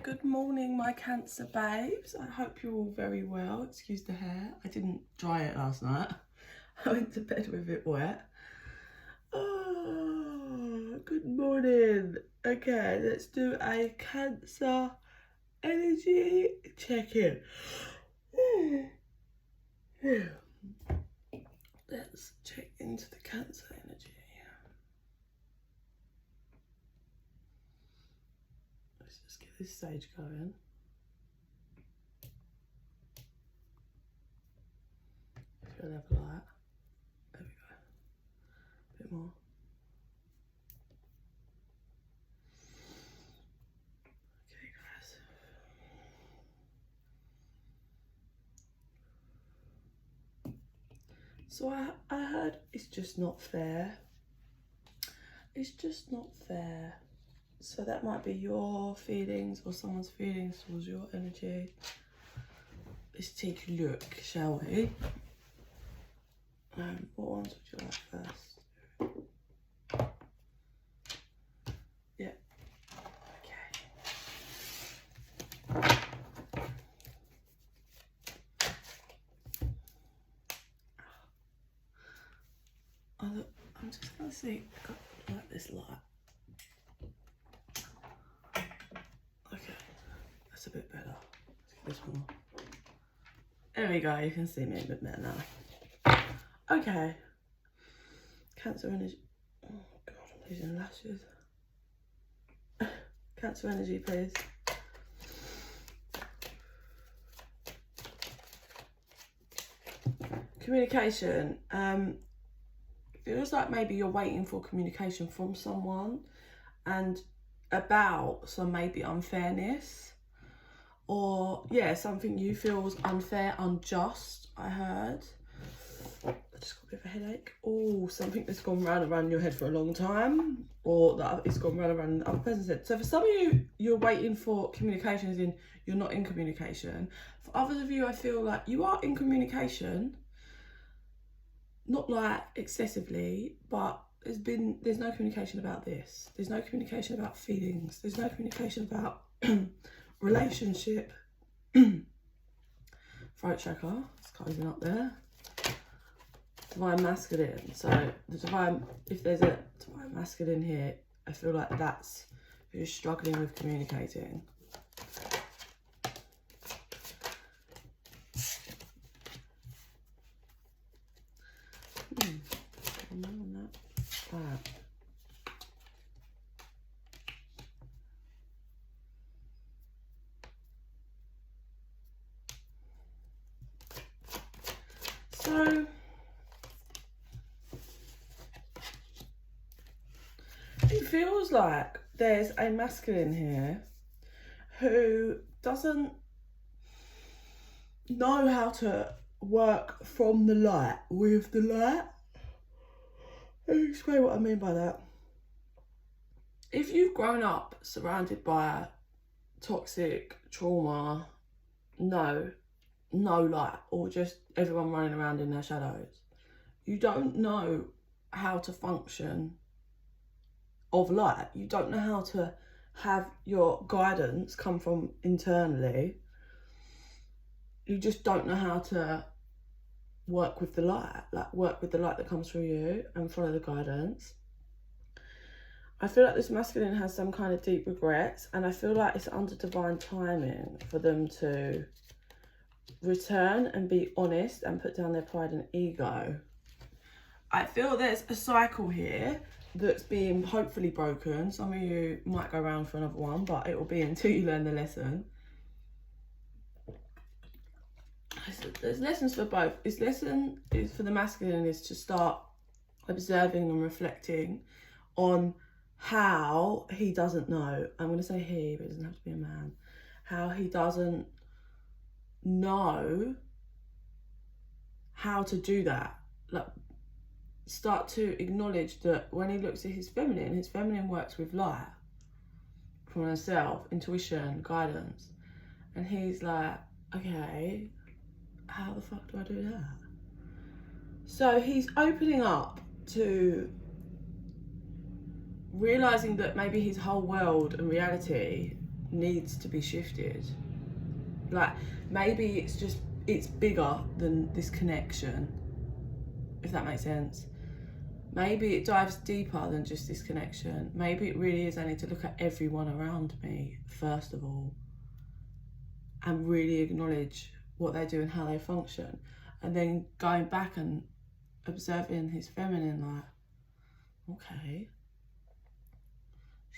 Good morning, my Cancer babes. I hope you're all very well. Excuse the hair. I didn't dry it last night. I went to bed with it wet. Oh, good morning. Okay, let's do a Cancer energy check-in. Let's check into the Cancer energy. Let's just get this sage going. If you'll have a light. There we go. A bit more. Okay, guys. So I heard it's just not fair. It's just not fair. So that might be your feelings or someone's feelings towards your energy. Let's take a look, shall we? What ones would you like first? Yeah. Okay. I'm just gonna see. I like this light. Okay, that's a bit better. Let's get this more. There we go. You can see me a bit better now. Okay. Cancer energy. Oh God, I'm losing lashes. Cancer energy, please. Communication. Feels like maybe you're waiting for communication from someone and about some maybe unfairness, or yeah, something you feel was unfair, unjust. I heard. I just got a bit of a headache. Oh, something that's gone round and round your head for a long time, or that it's gone round and round the other person's head. So for some of you, you're waiting for communication, as in you're not in communication. For others of you, I feel like you are in communication. Not like excessively, but there's no communication about this. There's no communication about feelings. There's no communication about relationship. Throat chakra, it's closing up there. Divine masculine. So the divine, if there's a divine masculine here, I feel like that's who's struggling with communicating. So it feels like there's a masculine here who doesn't know how to work from the light, with the light. Let me explain what I mean by that. If you've grown up surrounded by toxic trauma, no light, or just everyone running around in their shadows, you don't know how to function of light. You don't know how to have your guidance come from internally. You just don't know how to work with the light, like work with the light that comes through you and follow the guidance. I feel like this masculine has some kind of deep regrets, and I feel like it's under divine timing for them to return and be honest and put down their pride and ego. I feel there's a cycle here that's being hopefully broken. Some of you might go around for another one, but it will be until you learn the lesson. There's lessons for both. This lesson is for the masculine, is to start observing and reflecting on how he doesn't know. I'm going to say he, but it doesn't have to be a man. How he doesn't know how to do that. Like, start to acknowledge that when he looks at his feminine works with light from herself, intuition, guidance, and he's like, okay, how the fuck do I do that? So he's opening up to realizing that maybe his whole world and reality needs to be shifted. Like, maybe it's bigger than this connection, if that makes sense. Maybe it dives deeper than just this connection. Maybe it really is I need to look at everyone around me, first of all, and really acknowledge what they do and how they function. And then going back and observing his feminine, like, okay,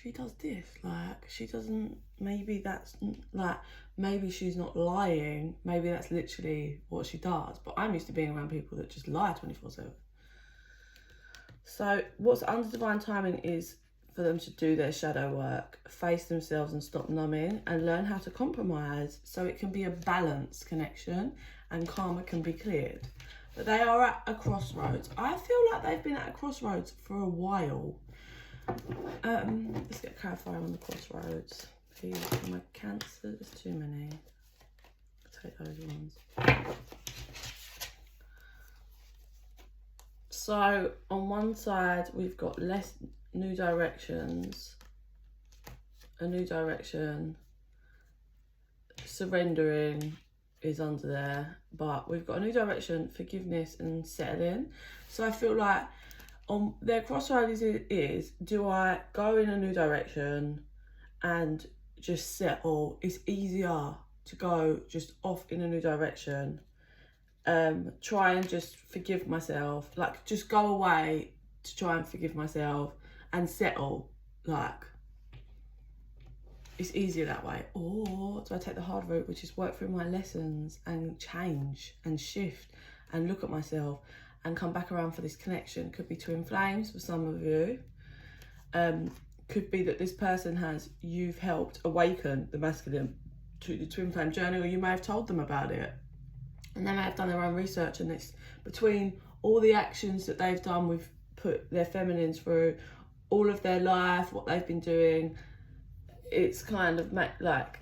she does this, like, she doesn't, maybe that's, like, maybe she's not lying, maybe that's literally what she does. But I'm used to being around people that just lie 24/7. So what's under divine timing is for them to do their shadow work, face themselves and stop numbing, and learn how to compromise so it can be a balanced connection and karma can be cleared. But they are at a crossroads. I feel like they've been at a crossroads for a while. Let's get a clarifier on the crossroads. Please, my Cancer, there's too many. I'll take those ones. So on one side, we've got less new directions, a new direction, surrendering is under there, but we've got a new direction, forgiveness and settling. So I feel like on their crossroads is, do I go in a new direction and just settle? It's easier to go just off in a new direction. Try and just forgive myself, like just go away to try and forgive myself and settle, like it's easier that way. Or do I take the hard route, which is work through my lessons and change and shift and look at myself and come back around for this connection? Could be twin flames for some of you. Could be that this person you've helped awaken the masculine to the twin flame journey, or you may have told them about it. And they may have done their own research, and it's between all the actions that they've done, we've put their feminines through, all of their life, what they've been doing, it's kind of like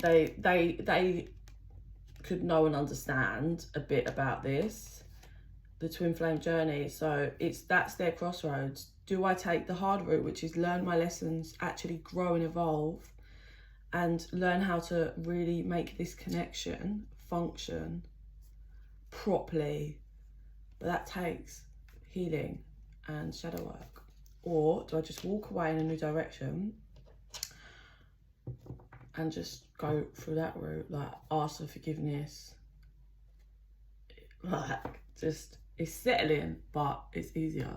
they could know and understand a bit about this, the twin flame journey. So that's their crossroads. Do I take the hard route, which is learn my lessons, actually grow and evolve, and learn how to really make this connection function properly? But that takes healing and shadow work. Or do I just walk away in a new direction and just go through that route, like ask for forgiveness, like just, it's settling, but it's easier.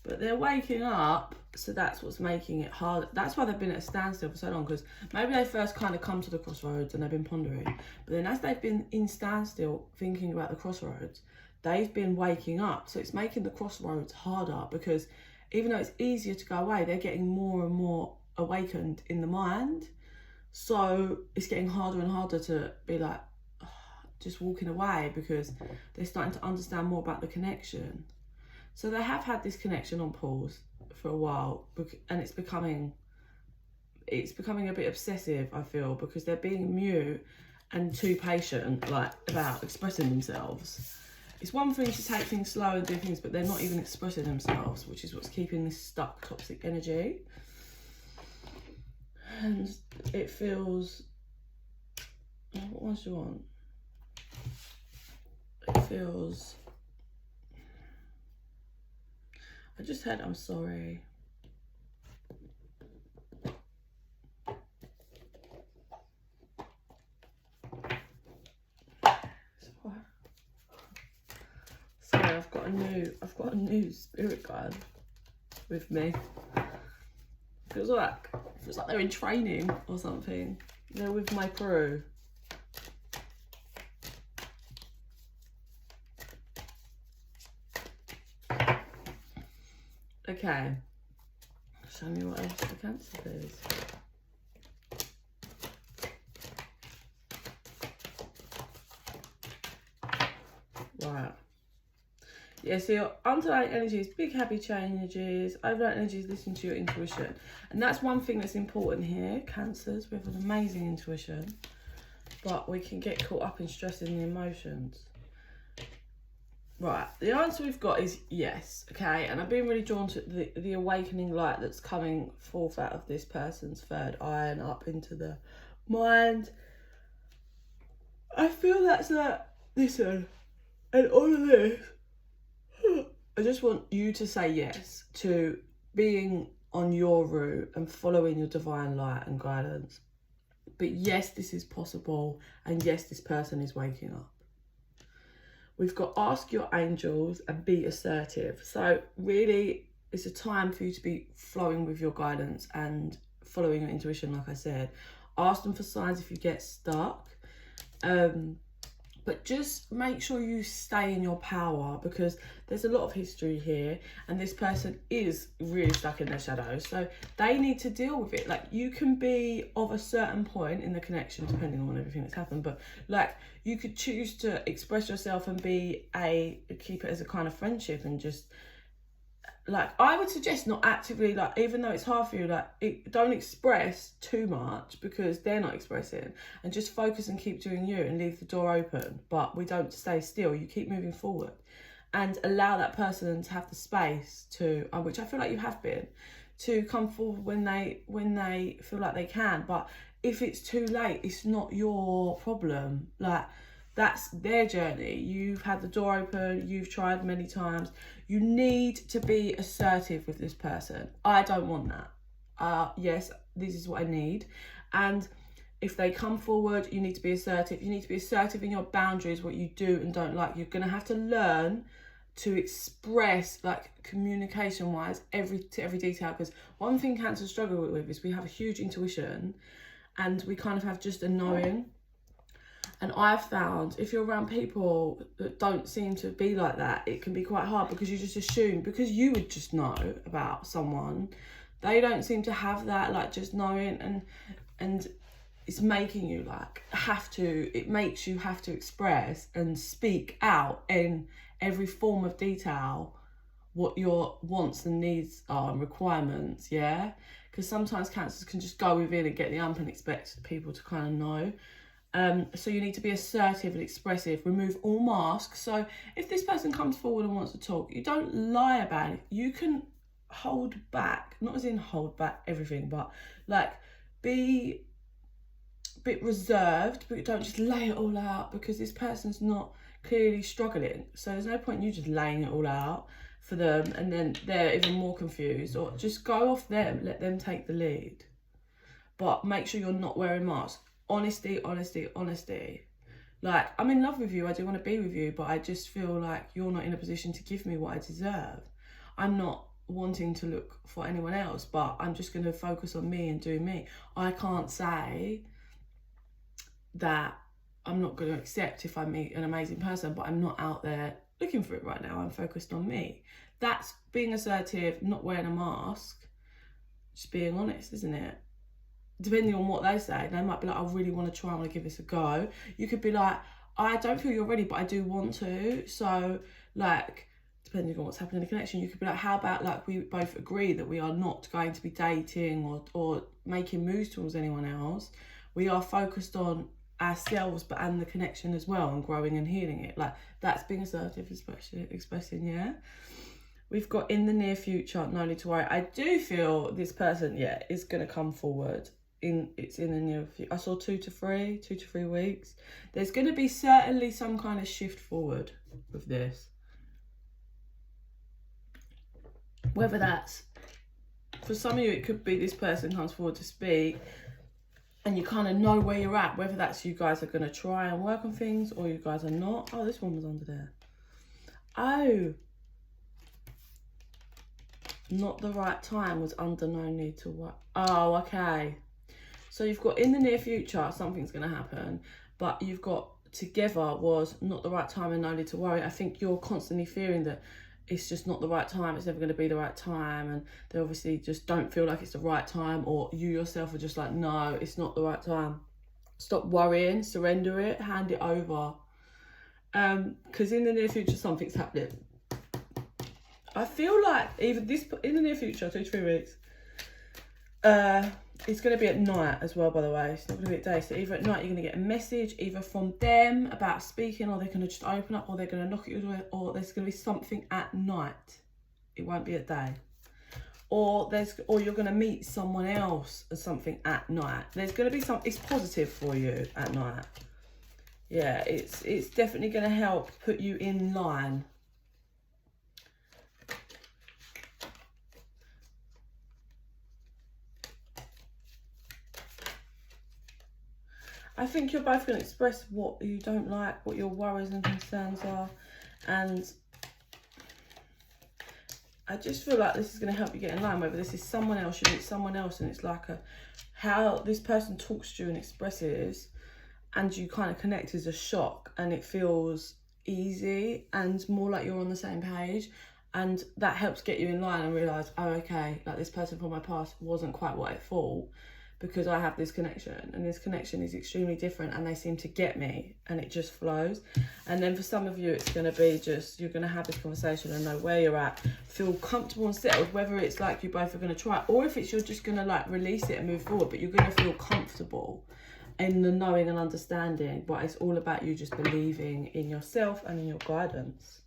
But they're waking up, so that's what's making it hard. That's why they've been at a standstill for so long, because maybe they first kind of come to the crossroads and they've been pondering, but then as they've been in standstill thinking about the crossroads, they've been waking up. So it's making the crossroads harder, because even though it's easier to go away, they're getting more and more awakened in the mind. So it's getting harder and harder to be like, just walking away, because they're starting to understand more about the connection. So they have had this connection on pause for a while, and it's becoming a bit obsessive, I feel, because they're being mute and too patient, like, about expressing themselves. It's one thing to take things slow and do things, but they're not even expressing themselves, which is what's keeping this stuck toxic energy. And it feels, what ones do you want? It feels, I just heard I'm sorry. Sorry, I've got a new spirit guide with me. Feels like they're in training or something. They're with my crew. Okay, show me what else the Cancer is. Right. Yeah, so your underlying energies, big happy changes, overnight energies, listen to your intuition. And that's one thing that's important here, Cancers. We have an amazing intuition, but we can get caught up in stress and the emotions. Right, the answer we've got is yes, okay? And I've been really drawn to the awakening light that's coming forth out of this person's third eye and up into the mind. I feel that's that, listen, and all of this, I just want you to say yes to being on your route and following your divine light and guidance. But yes, this is possible, and yes, this person is waking up. We've got ask your angels and be assertive. So really, it's a time for you to be flowing with your guidance and following your intuition, like I said. Ask them for signs if you get stuck. But just make sure you stay in your power, because there's a lot of history here and this person is really stuck in their shadows. So they need to deal with it. Like, you can be of a certain point in the connection, depending on everything that's happened, but like, you could choose to express yourself and keep it as a kind of friendship, and just, like, I would suggest not actively, like, even though it's hard for you, like, don't express too much because they're not expressing, and just focus and keep doing you and leave the door open. But we don't stay still, you keep moving forward and allow that person to have the space to, which I feel like you have been, to come forward when they feel like they can. But if it's too late, it's not your problem. Like, that's their journey. You've had the door open, you've tried many times. You need to be assertive with this person. I don't want that. Yes, this is what I need. And if they come forward, you need to be assertive. You need to be assertive in your boundaries, what you do and don't like. You're going to have to learn to express, like, communication-wise, every detail. Because one thing Cancers struggle with is we have a huge intuition and we kind of have just a knowing. And I've found if you're around people that don't seem to be like that, it can be quite hard, because you just assume, because you would just know about someone, they don't seem to have that, like, just knowing, and it's making you, like, it makes you have to express and speak out in every form of detail what your wants and needs are and requirements, yeah? Because sometimes Cancers can just go within and get the ump and expect people to kind of know. So you need to be assertive and expressive. Remove all masks. So if this person comes forward and wants to talk, you don't lie about it. You can hold back, not as in hold back everything, but like, be a bit reserved, but don't just lay it all out, because this person's not clearly struggling. So there's no point in you just laying it all out for them and then they're even more confused. Or just go off them, let them take the lead. But make sure you're not wearing masks. Honesty, honesty, honesty. Like, I'm in love with you, I do want to be with you, but I just feel like you're not in a position to give me what I deserve. I'm not wanting to look for anyone else, but I'm just going to focus on me and do me. I can't say that I'm not going to accept if I meet an amazing person, but I'm not out there looking for it right now. I'm focused on me. That's being assertive, not wearing a mask, just being honest, isn't it? Depending on what they say, they might be like, I really want to try, I want to give this a go. You could be like, I don't feel you're ready, but I do want to. So, like, depending on what's happening in the connection, you could be like, how about, like, we both agree that we are not going to be dating or making moves towards anyone else. We are focused on ourselves, but and the connection as well, and growing and healing it. Like, that's being assertive, especially expressing, yeah. We've got in the near future, no need to worry. I do feel this person, yeah, is going to come forward. It's in the near future. I saw 2 to 3 weeks. There's going to be certainly some kind of shift forward with this. Whether that's, for some of you, it could be this person comes forward to speak and you kind of know where you're at. Whether that's you guys are going to try and work on things or you guys are not. Oh, this one was under there. Oh. Not the right time was under no need to work. Oh, okay. So you've got in the near future, something's going to happen, but you've got together was not the right time and no need to worry. I think you're constantly fearing that it's just not the right time, it's never going to be the right time, and they obviously just don't feel like it's the right time, or you yourself are just like, no, it's not the right time. Stop worrying, surrender it, hand it over. Because in the near future, something's happening. I feel like either this, in the near future, 2 to 3 weeks, It's going to be at night as well, by the way. It's not going to be at day. So either at night you're going to get a message, either from them about speaking, or they're going to just open up, or they're going to knock at your door, or there's going to be something at night. It won't be at day. Or you're going to meet someone else or something at night. There's going to be it's positive for you at night. Yeah, it's definitely going to help put you in line. I think you're both going to express what you don't like, what your worries and concerns are. And I just feel like this is going to help you get in line. Whether this is someone else, you meet someone else, and it's like how this person talks to you and expresses, and you kind of connect is a shock, and it feels easy and more like you're on the same page. And that helps get you in line and realise, oh, okay, like this person from my past wasn't quite what I thought, because I have this connection, and this connection is extremely different, and they seem to get me, and it just flows. And then for some of you, it's going to be just, you're going to have this conversation and know where you're at, feel comfortable and settled, whether it's like you both are going to try it, or if it's you're just going to like release it and move forward, but you're going to feel comfortable in the knowing and understanding. But it's all about you just believing in yourself and in your guidance.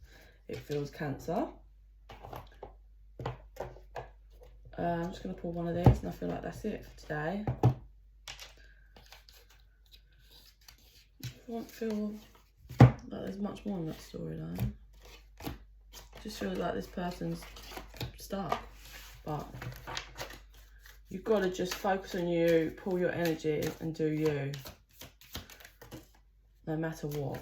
It feels Cancer. I'm just going to pull one of these, and I feel like that's it for today. I don't feel like there's much more in that storyline. Just feels like this person's stuck, but you've got to just focus on you, pull your energy and do you, no matter what.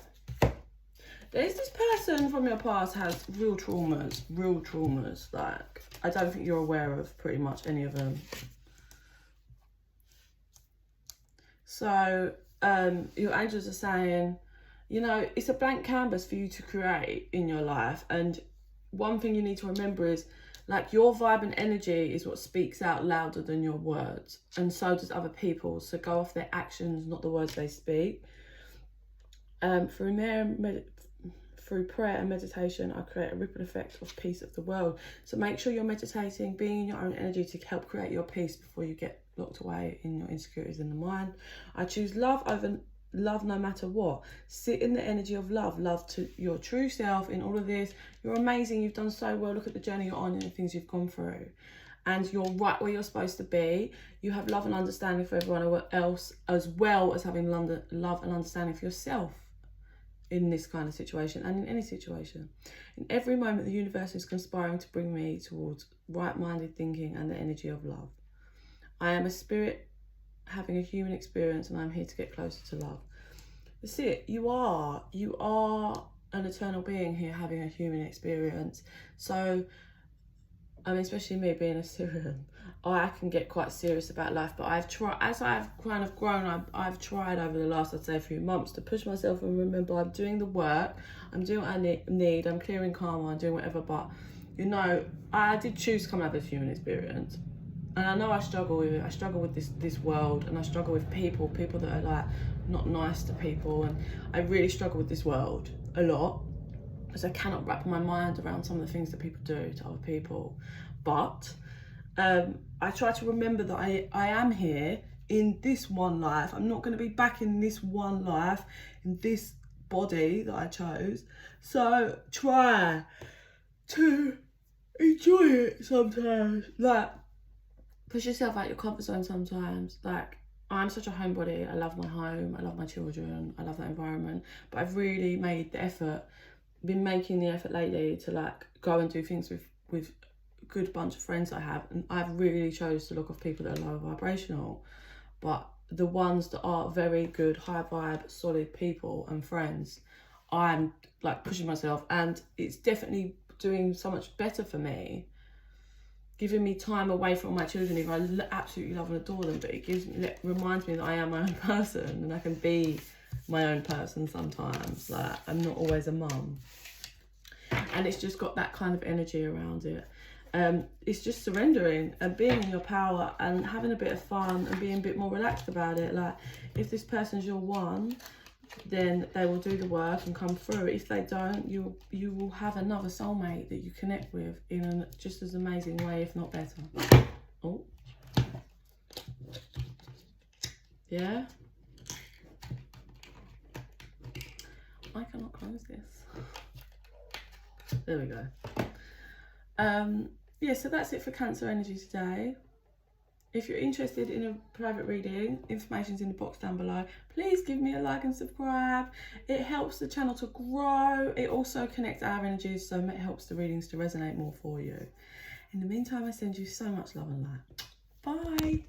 There's this person from your past has real traumas, like I don't think you're aware of pretty much any of them. So your angels are saying, you know, it's a blank canvas for you to create in your life. And one thing you need to remember is, like, your vibe and energy is what speaks out louder than your words. And so does other people. So go off their actions, not the words they speak. Through prayer and meditation, I create a ripple effect of peace of the world. So make sure you're meditating, being in your own energy to help create your peace before you get locked away in your insecurities in the mind. I choose love over love no matter what. Sit in the energy of love. Love to your true self in all of this. You're amazing. You've done so well. Look at the journey you're on and the things you've gone through. And you're right where you're supposed to be. You have love and understanding for everyone else, as well as having love and understanding for yourself. In this kind of situation and in any situation. In every moment, the universe is conspiring to bring me towards right-minded thinking and the energy of love. I am a spirit having a human experience, and I'm here to get closer to love. That's it. You are an eternal being here having a human experience. So, I mean, especially me being a sirian, I can get quite serious about life, but I've tried, as I've kind of grown, I've tried over the last, I'd say, few months to push myself and remember I'm doing the work, I'm doing what I need, I'm clearing karma, I'm doing whatever, but, you know, I did choose to come out of this human experience, and I know I struggle with it. I struggle with this world, and I struggle with people that are, like, not nice to people, and I really struggle with this world a lot, because I cannot wrap my mind around some of the things that people do to other people. But I try to remember that I am here in this one life. I'm not going to be back in this one life, in this body that I chose. So try to enjoy it sometimes. Like, push yourself out your comfort zone sometimes. Like, I'm such a homebody. I love my home. I love my children. I love that environment. But I've really made the effort, been making the effort lately to, like, go and do things with good bunch of friends I have, and I've really chose to look off people that are low vibrational, but the ones that are very good, high vibe, solid people and friends, I'm like pushing myself, and it's definitely doing so much better for me, giving me time away from my children, even I absolutely love and adore them, but it reminds me that I am my own person, and I can be my own person sometimes. Like, I'm not always a mum, and it's just got that kind of energy around it. It's just surrendering and being in your power and having a bit of fun and being a bit more relaxed about it. Like, if this person's your one, then they will do the work and come through. If they don't, you will have another soulmate that you connect with in a just as amazing way, if not better. Oh, Yeah? I cannot close this. There we go. Yeah, so that's it for Cancer energy today. If you're interested in a private reading, information's in the box down below. Please give me a like and subscribe. It helps the channel to grow. It also connects our energies, so it helps the readings to resonate more for you. In the meantime, I send you so much love and light. Bye.